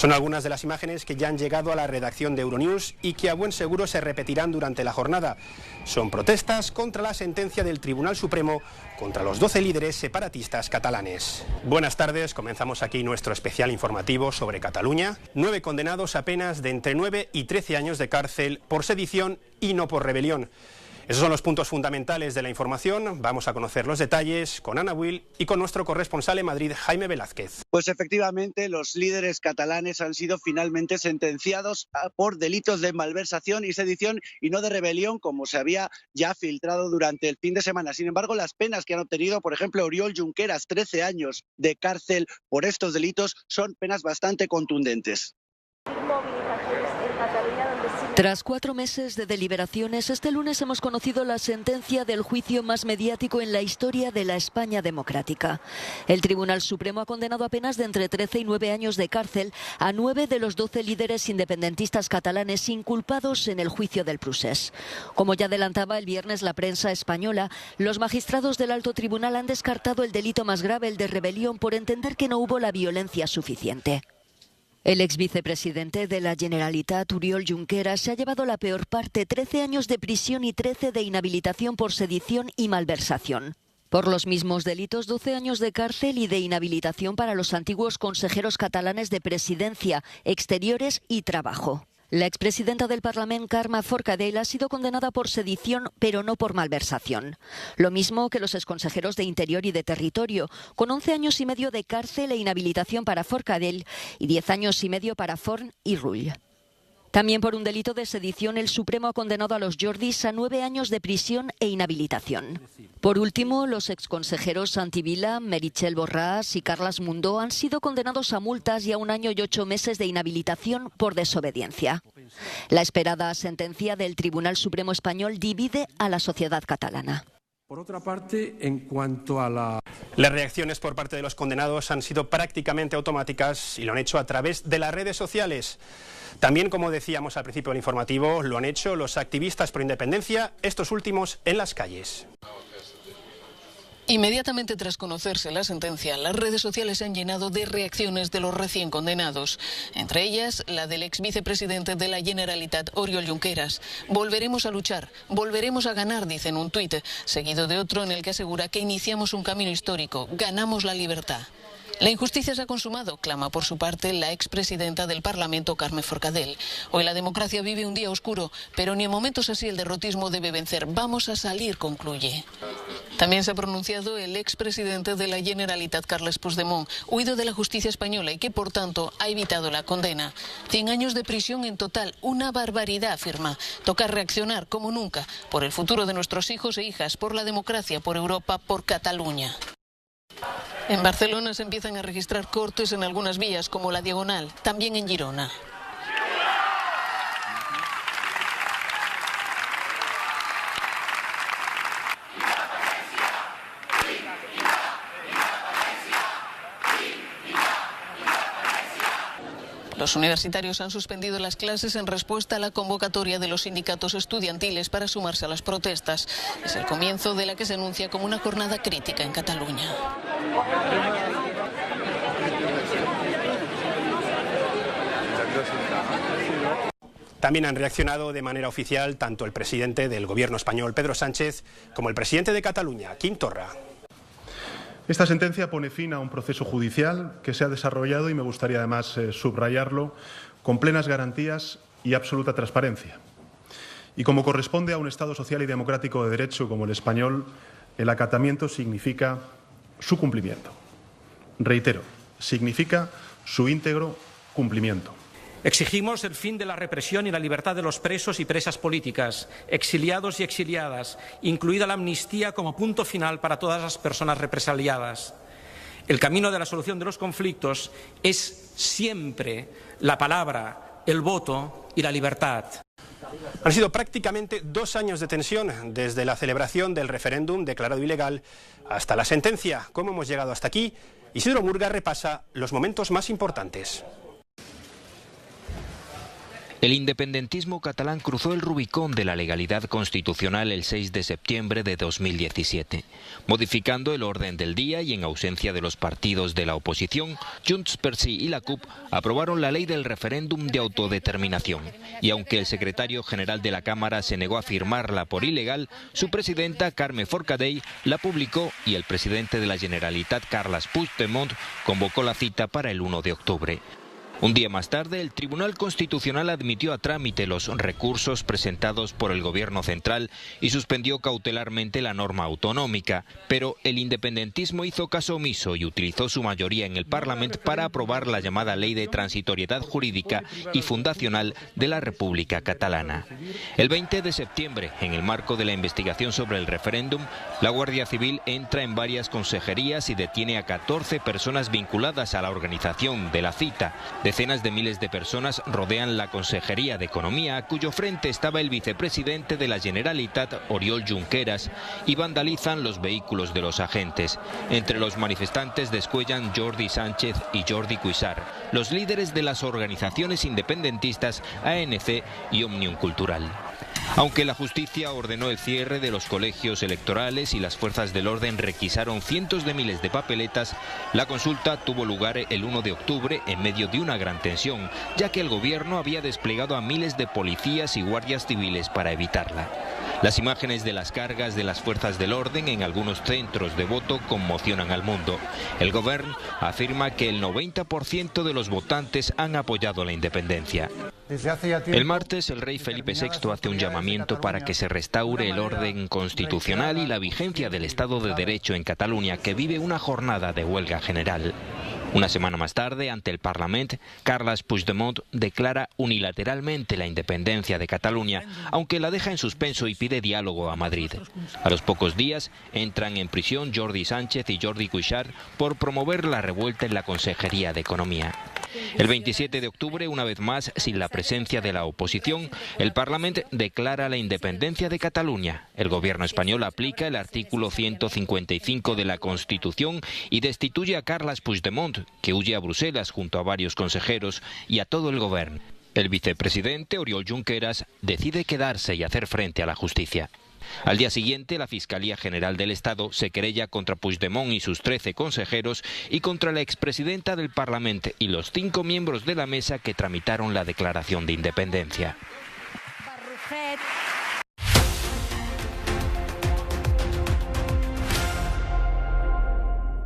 Son algunas de las imágenes que ya han llegado a la redacción de Euronews y que a buen seguro se repetirán durante la jornada. Son protestas contra la sentencia del Tribunal Supremo contra los 12 líderes separatistas catalanes. Buenas tardes, comenzamos aquí nuestro especial informativo sobre Cataluña. 9 condenados a penas de entre 9 y 13 años de cárcel por sedición y no por rebelión. Esos son los puntos fundamentales de la información. Vamos a conocer los detalles con Ana Will y con nuestro corresponsal en Madrid, Jaime Velázquez. Pues efectivamente, los líderes catalanes han sido finalmente sentenciados por delitos de malversación y sedición y no de rebelión, como se había ya filtrado durante el fin de semana. Sin embargo, las penas que han obtenido, por ejemplo, Oriol Junqueras, 13 años de cárcel por estos delitos, son penas bastante contundentes. Tras 4 meses de deliberaciones, este lunes hemos conocido la sentencia del juicio más mediático en la historia de la España democrática. El Tribunal Supremo ha condenado a penas de entre 13 y 9 años de cárcel a 9 de los 12 líderes independentistas catalanes inculpados en el juicio del Procés. Como ya adelantaba el viernes la prensa española, los magistrados del Alto Tribunal han descartado el delito más grave, el de rebelión, por entender que no hubo la violencia suficiente. El exvicepresidente de la Generalitat, Oriol Junqueras, se ha llevado la peor parte, 13 años de prisión y 13 de inhabilitación por sedición y malversación. Por los mismos delitos, 12 años de cárcel y de inhabilitación para los antiguos consejeros catalanes de Presidencia, Exteriores y Trabajo. La expresidenta del Parlament, Carme Forcadell, ha sido condenada por sedición, pero no por malversación. Lo mismo que los exconsejeros de Interior y de Territorio, con 11 años y medio de cárcel e inhabilitación para Forcadell y 10 años y medio para Forn y Rull. También por un delito de sedición, el Supremo ha condenado a los Jordis a 9 años de prisión e inhabilitación. Por último, los exconsejeros Santi Vila, Meritxell Borràs y Carles Mundó han sido condenados a multas y a 1 año y 8 meses de inhabilitación por desobediencia. La esperada sentencia del Tribunal Supremo Español divide a la sociedad catalana. Por otra parte, en cuanto a Las reacciones por parte de los condenados han sido prácticamente automáticas y lo han hecho a través de las redes sociales. También, como decíamos al principio del informativo, lo han hecho los activistas por independencia, estos últimos en las calles. Inmediatamente tras conocerse la sentencia, las redes sociales se han llenado de reacciones de los recién condenados. Entre ellas, la del ex vicepresidente de la Generalitat, Oriol Junqueras. Volveremos a luchar, volveremos a ganar, dice en un tuit, seguido de otro en el que asegura que iniciamos un camino histórico, ganamos la libertad. La injusticia se ha consumado, clama por su parte la expresidenta del Parlamento, Carme Forcadell. Hoy la democracia vive un día oscuro, pero ni en momentos así el derrotismo debe vencer. Vamos a salir, concluye. También se ha pronunciado el expresidente de la Generalitat, Carles Puigdemont, huido de la justicia española y que, por tanto, ha evitado la condena. 100 años de prisión en total, una barbaridad, afirma. Toca reaccionar como nunca por el futuro de nuestros hijos e hijas, por la democracia, por Europa, por Cataluña. En Barcelona se empiezan a registrar cortes en algunas vías, como la Diagonal, también en Girona. Los universitarios han suspendido las clases en respuesta a la convocatoria de los sindicatos estudiantiles para sumarse a las protestas. Es el comienzo de la que se anuncia como una jornada crítica en Cataluña. También han reaccionado de manera oficial tanto el presidente del gobierno español, Pedro Sánchez, como el presidente de Cataluña, Quim Torra. Esta sentencia pone fin a un proceso judicial que se ha desarrollado, y me gustaría además subrayarlo, con plenas garantías y absoluta transparencia. Y como corresponde a un Estado social y democrático de derecho como el español, el acatamiento significa su cumplimiento. Reitero, significa su íntegro cumplimiento. Exigimos el fin de la represión y la libertad de los presos y presas políticas, exiliados y exiliadas, incluida la amnistía como punto final para todas las personas represaliadas. El camino de la solución de los conflictos es siempre la palabra, el voto y la libertad. Han sido prácticamente 2 años de tensión, desde la celebración del referéndum declarado ilegal hasta la sentencia. ¿Cómo hemos llegado hasta aquí? Isidro Murga repasa los momentos más importantes. El independentismo catalán cruzó el Rubicón de la legalidad constitucional el 6 de septiembre de 2017, modificando el orden del día y en ausencia de los partidos de la oposición, Junts per Sí y la CUP aprobaron la ley del referéndum de autodeterminación. Y aunque el secretario general de la Cámara se negó a firmarla por ilegal, su presidenta, Carme Forcadell, la publicó y el presidente de la Generalitat, Carles Puigdemont, convocó la cita para el 1 de octubre. Un día más tarde, el Tribunal Constitucional admitió a trámite los recursos presentados por el Gobierno central y suspendió cautelarmente la norma autonómica, pero el independentismo hizo caso omiso y utilizó su mayoría en el Parlamento para aprobar la llamada Ley de Transitoriedad Jurídica y Fundacional de la República Catalana. El 20 de septiembre, en el marco de la investigación sobre el referéndum, la Guardia Civil entra en varias consejerías y detiene a 14 personas vinculadas a la organización de la cita. Decenas de miles de personas rodean la Consejería de Economía, a cuyo frente estaba el vicepresidente de la Generalitat, Oriol Junqueras, y vandalizan los vehículos de los agentes. Entre los manifestantes descuellan Jordi Sánchez y Jordi Cuixart, los líderes de las organizaciones independentistas ANC y Òmnium Cultural. Aunque la justicia ordenó el cierre de los colegios electorales y las fuerzas del orden requisaron cientos de miles de papeletas, la consulta tuvo lugar el 1 de octubre en medio de una gran tensión, ya que el gobierno había desplegado a miles de policías y guardias civiles para evitarla. Las imágenes de las cargas de las fuerzas del orden en algunos centros de voto conmocionan al mundo. El gobierno afirma que el 90% de los votantes han apoyado la independencia. El martes, el rey Felipe VI hace un llamamiento para que se restaure el orden constitucional y la vigencia del Estado de Derecho en Cataluña, que vive una jornada de huelga general. Una semana más tarde, ante el Parlamento, Carles Puigdemont declara unilateralmente la independencia de Cataluña, aunque la deja en suspenso y pide diálogo a Madrid. A los pocos días, entran en prisión Jordi Sánchez y Jordi Cuixart por promover la revuelta en la Consejería de Economía. El 27 de octubre, una vez más, sin la presencia de la oposición, el Parlamento declara la independencia de Cataluña. El gobierno español aplica el artículo 155 de la Constitución y destituye a Carles Puigdemont, que huye a Bruselas junto a varios consejeros y a todo el gobierno. El vicepresidente, Oriol Junqueras, decide quedarse y hacer frente a la justicia. Al día siguiente, la Fiscalía General del Estado se querella contra Puigdemont y sus 13 consejeros y contra la expresidenta del Parlamento y los 5 miembros de la mesa que tramitaron la declaración de independencia.